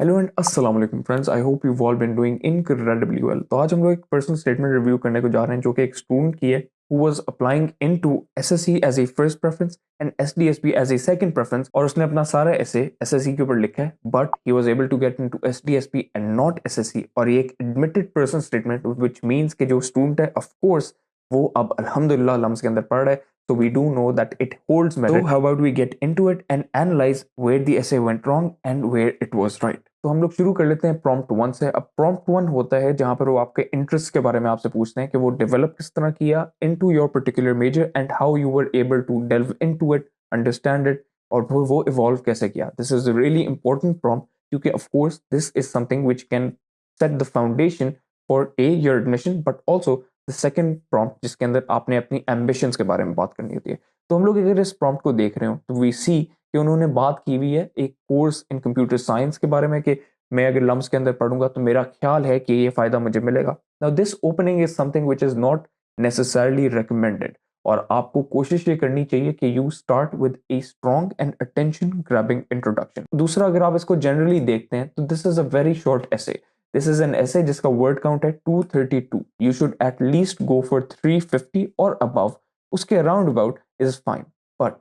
Hello and अस्सलाम वालेकुम friends, I hope you all been doing incredibly well. तो आज हम लोग एक पर्सनल स्टेटमेंट रिव्यू करने को जा रहे हैं जो कि एक स्टूडेंट की है who was applying into SSC as a first preference and SDSB as a second preference, और उसने अपना सारा एसे एसएससी के ऊपर लिखा है but he was able to get into SDSB and not SSC. और ये एक admitted person statement which means कि जो स्टूडेंट है ऑफ कोर्स वो अब अल्हम्दुलिल्लाह लम्स के अंदर पढ़ रहा है, so we do know that it holds merit. So how about we get into it and analyze where the essay went wrong and where it was right. तो हम लोग शुरू कर लेते हैं प्रॉम्प्ट 1 से। अब प्रॉम्प्ट 1 होता है जहां पर वो आपके इंटरेस्ट के बारे में आपसे पूछते हैं कि वो डेवलप किस तरह किया into your particular major and how you were able to delve into it, understand it, और वो इवॉल्व कैसे किया। This is really important prompt क्योंकि of course this is something which can set the foundation for your admission but also the second prompt जिसके अंदर आपने अपनी ambitions के बारे में बात करनी होती है। तो हम लोग अगर इस प्रॉम्प्ट को देख रहे हो तो वी सी कि उन्होंने बात की हुई है एक कोर्स इन कंप्यूटर साइंस के बारे में कि मैं अगर लम्स के अंदर पढ़ूंगा तो मेरा ख्याल है कि ये फायदा मुझे मिलेगा। Now this opening is something which is not necessarily recommended, और आपको कोशिश ये करनी चाहिए कि you start with a strong and attention grabbing introduction. दूसरा, अगर आप इसको जनरली देखते हैं तो this is a very short essay. This is an essay जिसका वर्ड काउंट है 232। You should at least go for 350 और अबव, उसके around about is fine, but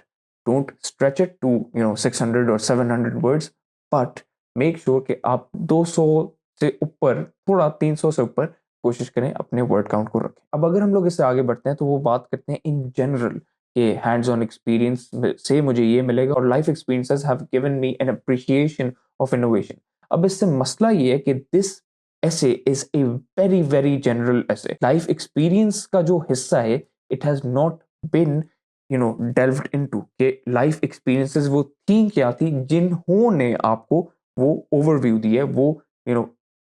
don't stretch it to 600 और 700 वर्ड्स, बट मेक श्योर कि आप 200 से ऊपर, थोड़ा 300 से ऊपर कोशिश करें अपने वर्ड काउंट को रखें। अब अगर हम लोग इससे आगे बढ़ते हैं तो वो बात करते हैं इन जनरल कि हैंड्स ऑन एक्सपीरियंस से मुझे ये मिलेगा और life experiences have given me an appreciation of innovation. अब इससे मसला ये है कि this essay is a very very general essay. Life experience का जो हिस्सा है it has not been delved into कि life experiences वो थी क्या थी जिन्होंने आपको वो overview दी है, वो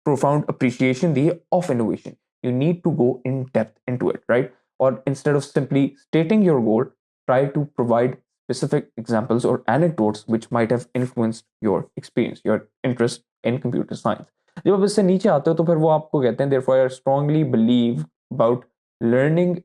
profound appreciation दी है of innovation. You need to go in depth into it, right? Or instead of simply stating your goal, try to provide specific examples or anecdotes which might have influenced your experience, your interest in computer science. जब आप इससे नीचे आते हो तो फिर वो आपको कहते हैं therefore I strongly believe about learning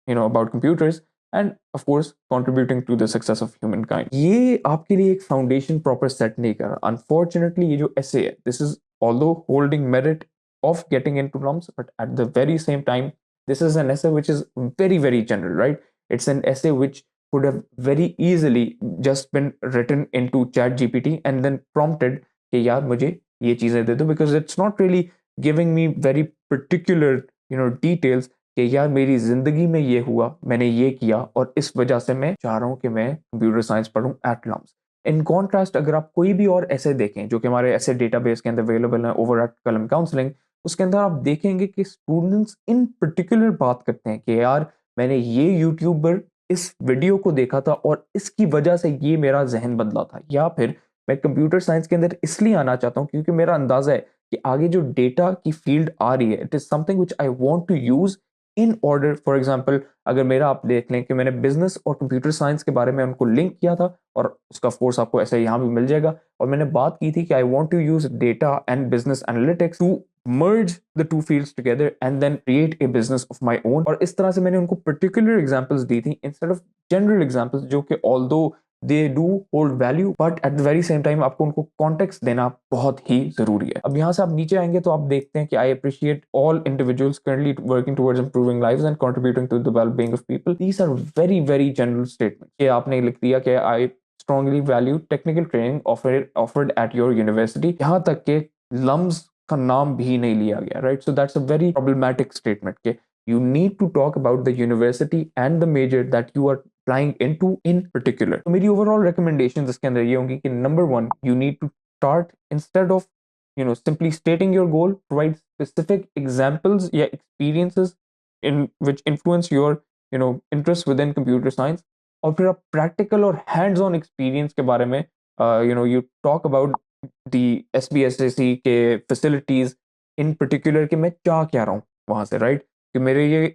about computers and of course contributing to the success of humankind. ये आपके लिए एक फाउंडेशन प्रॉपर सेट नहीं कर रहा। अनफॉर्चुनेटली ये जो essay है, this is although holding merit of getting into LUMS, but at the very same time this is an essay which is very very general, right? It's an essay which could have very easily just been written into chat gpt and then prompted कि यार मुझे ये चीजें दे दो, because it's not really giving me very particular details कि यार मेरी जिंदगी में ये हुआ, मैंने ये किया और इस वजह से मैं चाह रहा हूँ कि मैं कंप्यूटर साइंस पढ़ूं एट लम्स। इन कॉन्ट्रास्ट अगर आप कोई भी और ऐसे देखें जो कि हमारे ऐसे डेटाबेस के अंदर अवेलेबल है ओवर एट कलम काउंसलिंग, उसके अंदर आप देखेंगे कि स्टूडेंट्स इन पर्टिकुलर बात करते हैं कि यार मैंने ये यूट्यूबर इस वीडियो को देखा था और इसकी वजह से ये मेरा जहन बदला था, या फिर मैं कंप्यूटर साइंस के अंदर इसलिए आना चाहता हूं क्योंकि मेरा अंदाजा है कि आगे जो डेटा की फील्ड आ रही है it is something which I want to use in order. For example अगर मेरा आप देख लें कि मैंने बिजनेस और कंप्यूटर साइंस के बारे में उनको लिंक किया था, और उसका कोर्स आपको ऐसे यहाँ भी मिल जाएगा, और मैंने बात की थी कि I want to use data and business analytics to merge the two fields together and then create a business of my own। और इस तरह से मैंने उनको particular examples दी थी instead of general examples जो कि although they do hold value but at the very same time आपको उनको context देना बहुत ही जरूरी है। अब यहाँ से आप नीचे आएंगे तो आप देखते हैं कि I appreciate all individuals currently working towards improving lives and contributing to the well-being of people. These are very very general statements। ये आपने लिख दिया कि I strongly value technical training offered at your university, यहाँ तक कि LUMS का नाम भी नहीं लिया गया, right? So that's a very problematic statement कि you need to talk about the university and the major that you are applying into in particular। तो मेरी overall recommendations इसके अंदर ये होंगी कि number one, you need to start instead of simply stating your goal, provide specific examples या experiences in which influence your interest within computer science, और फिर आप practical और hands on experience के बारे में you talk about the SBSSE के facilities in particular कि मैं चाह क्या रहा हूँ वहाँ से, राइट? कि मेरे ये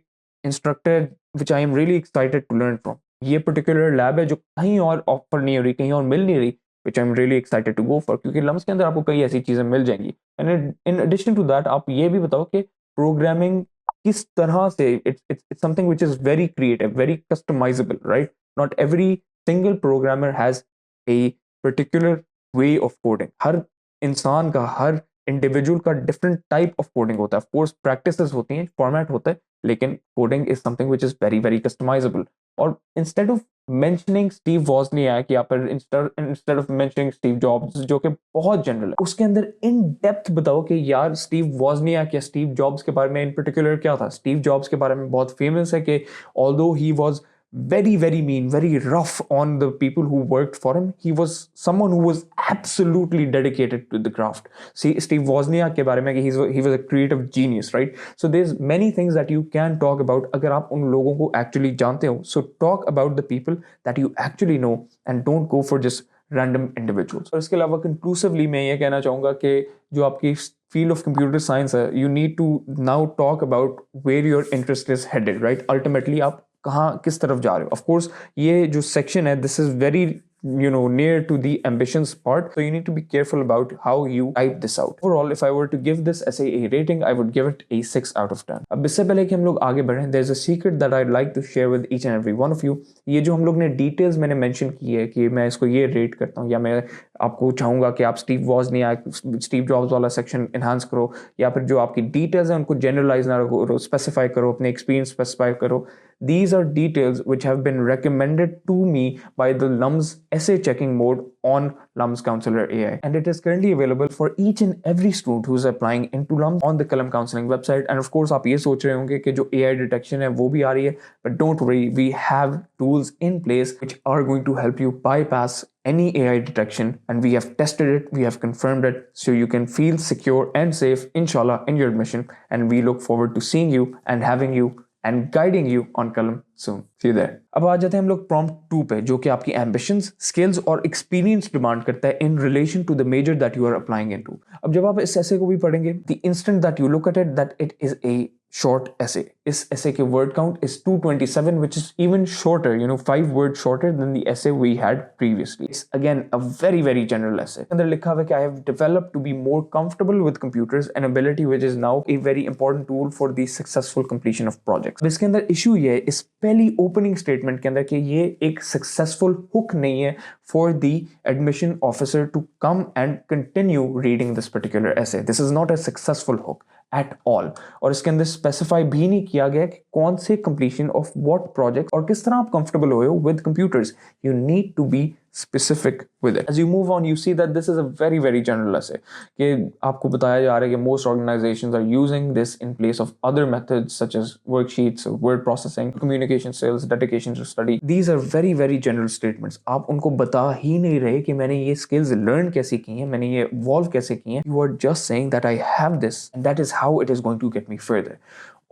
instructor which I am really excited to learn from, ये पर्टिकुलर लैब है जो कहीं और ऑफर नहीं हो रही, कहीं और मिल नहीं रही, which I am really excited to go for, क्योंकि लम्स के अंदर आपको कई ऐसी चीज़ें मिल जाएंगी। And in addition to that आप ये भी बताओ कि प्रोग्रामिंग किस तरह से it's something which is very creative, very customizable, right? Not every single programmer has a particular way of coding. हर इंसान का, हर इंडिविजुअल का डिफरेंट टाइप ऑफ कोडिंग होता है. ऑफ कोर्स प्रैक्टिसेस होती हैं, फॉर्मेट होता है, लेकिन coding is something which is very very customizable. और instead of mentioning Steve Wozniak या फिर instead of mentioning Steve Jobs जो कि बहुत जनरल है, उसके अंदर इन डेप्थ बताओ कि यार स्टीव वॉजनियाक या स्टीव जॉब्स के बारे में इन पर्टिकुलर क्या था. स्टीव जॉब्स के बारे में बहुत फेमस है कि although he was very mean, very rough on the people who worked for him, he was someone who was absolutely dedicated to the craft. See, Steve Wozniak के बारे में कि he was a creative genius, right? So there's many things that you can talk about अगर आप उन लोगों को actually जानते हो. So talk about the people that you actually know and don't go for just random individuals. और इसके अलावा conclusively मैं ये कहना चाहूँगा कि जो आपकी field of computer science है, you need to now talk about where your interest is headed, right? Ultimately आप कहाँ किस तरफ जा रहे हो. ऑफ कोर्स ये जो सेक्शन है, this is very near to the ambitions part, so you need to be careful about how you type this out. Overall, if I were to give this essay a rating, I would give it a 6 out of 10. अब इससे पहले कि हम लोग आगे बढ़ें, there's a secret that I'd like to share with each and every one of you. ये जो हम लोग ने डिटेल्स मैंने मेंशन की है कि मैं इसको ये रेट करता हूँ, या मैं आपको चाहूँगा कि आप स्टीव वॉजनियाक, स्टीव जॉब्स वाला सेक्शन इन्हांस करो, या फिर जो आपकी डिटेल्स हैं उनको जनरलाइज ना करो, स्पेसिफाई करो, अपने एक्सपीरियंस स्पेसिफाई करो. These are details which have been recommended to me by the LUMS essay checking mode on LUMS Counselor AI, and it is currently available for each and every student who is applying into LUMS on the Kalam Counseling website. And of course, आप ये सोच रहे होंगे कि जो AI detection है वो भी आ रही है, but don't worry, we have tools in place which are going to help you bypass any AI detection, and we have tested it, we have confirmed it, so you can feel secure and safe, inshallah, in your admission. And we look forward to seeing you and having you and guiding you on Kalam soon. See you there. अब आ जाते हैं हम लोग prompt 2 पे, जो कि आपकी ambitions, skills और experience डिमांड करता है in relation to the major that you are applying into. अब जब आप इस essay को भी पढ़ेंगे, the instant that you look at it, that it is a short essay. इस essay के word count is 227, which is even shorter, 5 words shorter than the essay we had previously. It's again a very general essay. अंदर लिखा हुआ है कि I have developed to be more comfortable with computers, an ability which is now a very important tool for the successful completion of projects. इसके अंदर issue ये है इस पहली opening statement के अंदर कि ये एक successful hook नहीं है for the admission officer to come and continue reading this particular essay. This is not a successful hook at all. और इसके अंदर स्पेसिफाई भी नहीं किया गया कि कौन से कंप्लीशन ऑफ व्हाट प्रोजेक्ट और किस तरह आप कंफर्टेबल हुए हो with computers. You need to be specific with it. As you move on, you see that this is a very general essay. कि आपको बताया जा रहा है कि most organizations are using this in place of other methods such as worksheets, word processing, communication skills, dedication to study. These are very general statements. आप उनको बता ही नहीं रहे कि मैंने ये skills learn कैसे की हैं, मैंने ये evolve कैसे की हैं. You are just saying that I have this and that is how it is going to get me further.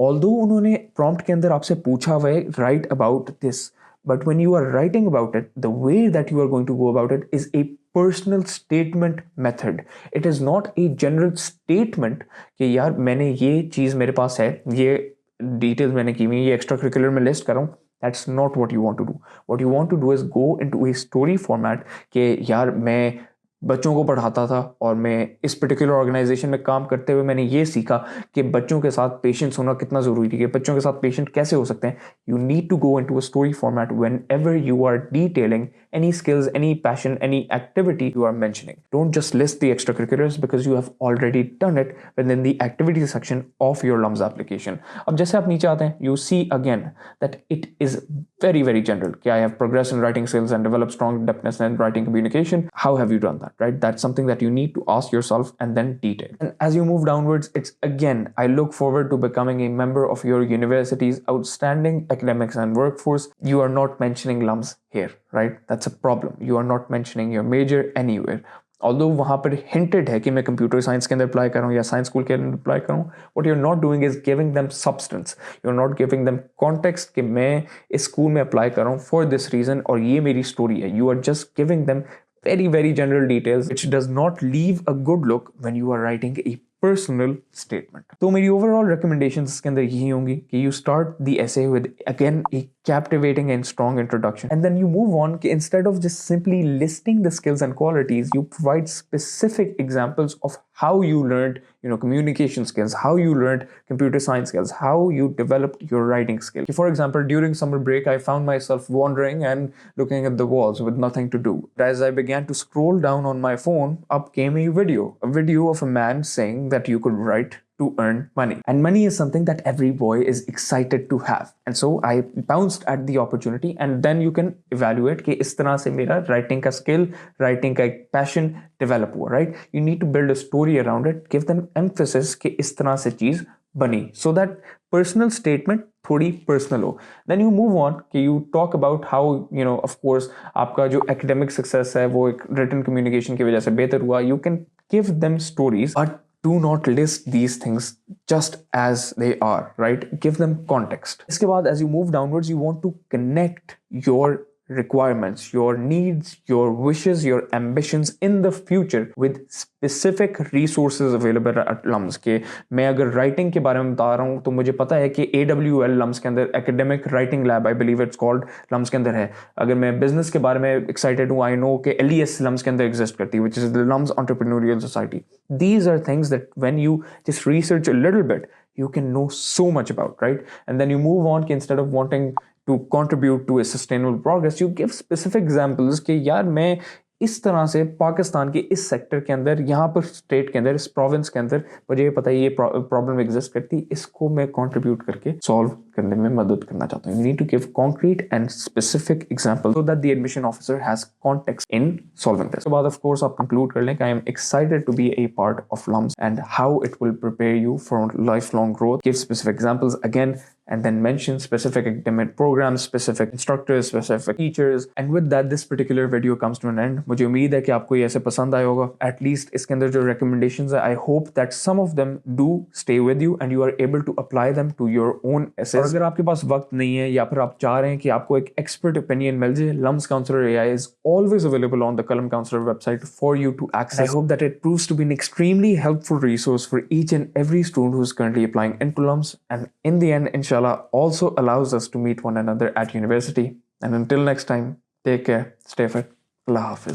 Although उन्होंने prompt के अंदर आपसे पूछा हुआ है write about this, but when you are writing about it, the way that you are going to go about it is a personal statement method. It is not a general statement कि यार मैंने ये चीज़ मेरे पास है, ये details मैंने की हुई, ये extra curricular में list कर रहा हूँ. That's not what you want to do. What you want to do is go into a story format कि यार मैं बच्चों को पढ़ाता था और मैं इस पर्टिकुलर ऑर्गेनाइजेशन में काम करते हुए मैंने ये सीखा कि बच्चों के साथ पेशेंस होना कितना ज़रूरी है, बच्चों के साथ पेशेंट कैसे हो सकते हैं. You need to go into a story format whenever you are detailing any skills, any passion, any activity you are mentioning. Don't just list the extracurriculars because you have already done it within the activity section of your LUMS application. अब जैसे आप नीचे आते हैं, you see again that it is very general. I have progressed in writing skills and developed strong depthness in writing communication. How have you done that, right? That's something that you need to ask yourself and then detail. And as you move downwards, it's again, I look forward to becoming a member of your university's outstanding academics and workforce. You are not mentioning LUMS here, right? That's a problem. You are not mentioning your major anywhere. Although वहाँ पर hinted है कि मैं computer science के अंदर apply कर रहा हूँ या science school के अंदर apply कर रहा हूँ, what you're not doing is giving them substance. You're not giving them context कि मैं इस school में apply कर रहा हूँ for this reason और ये मेरी story है. You are just giving them very general details which does not leave a good look when you are writing a personal statement. तो मेरी overall recommendations इसके अंदर यही होंगी कि you start the essay with again a captivating and strong introduction, and then you move on कि instead of just simply listing the skills and qualities, you provide specific examples of how you learned, communication skills, how you learned computer science skills, how you developed your writing skill. For example, during summer break, I found myself wandering and looking at the walls with nothing to do. As I began to scroll down on my phone, up came a video of a man saying that you could write to earn money. And money is something that every boy is excited to have. And so I bounced at the opportunity, and then you can evaluate कि इस तरह से मेरा writing का skill, writing का एक passion develop हुआ, right? You need to build a story around it, give them emphasis कि इस तरह से चीज बनी, so that personal statement थोड़ी personal हो. Then you move on कि you talk about how, of course, आपका जो academic success है वो एक written communication की वजह से बेहतर हुआ. You can give them stories, but do not list these things just as they are, right? Give them context. इसके बाद, as you move downwards, you want to connect your requirements, your needs, your wishes, your ambitions in the future with specific resources available at LUMS. के मैं अगर writing के बारे में बता रहा हूँ तो मुझे पता है कि AWL LUMS के अंदर academic writing lab, I believe it's called, LUMS के अंदर है. अगर मैं business के बारे में excited हूँ, I know कि LES LUMS के अंदर exist करती है, which is the LUMS Entrepreneurial Society. These are things that when you just research a little bit, you can know so much about, right? And then you move on कि instead of wanting to contribute to a sustainable progress, you give specific examples कि यार मैं इस तरह से पाकिस्तान के इस sector के अंदर, यहाँ पर स्टेट के अंदर, इस प्रोविंस के अंदर मुझे पता है ये प्रॉब्लम एग्जिस्ट करती, इसको मैं कंट्रीब्यूट करके सॉल्व करने में मदद करना चाहता हूँ. You need to give concrete and specific examples so that the admission officer has context in solving this. So बाद of course आप conclude कर लें कि I am excited to be a part of LUMS and how it will prepare you for lifelong growth. Give specific examples again, and then mention specific academic programs, specific instructors, specific teachers. And with that, this particular video comes to an end. मुझे उम्मीद है कि आपको ये ऐसे पसंद आया होगा. At least इसके अंदर जो recommendations है, I hope that some of them do stay with you and you are able to apply them to your own essays. और अगर आपके पास वक्त नहीं है या फिर आप चाह रहे हैं कि आपको एक expert opinion मिल जाए, LUMS Counselor AI is always available on the Kalam Counselor website for you to access. I hope that it proves to be an extremely helpful resource for each and every student who is currently applying into LUMS, and in the end, inshallah, also allows us to meet one another at university. And until next time, take care, stay fit, Allah Hafiz.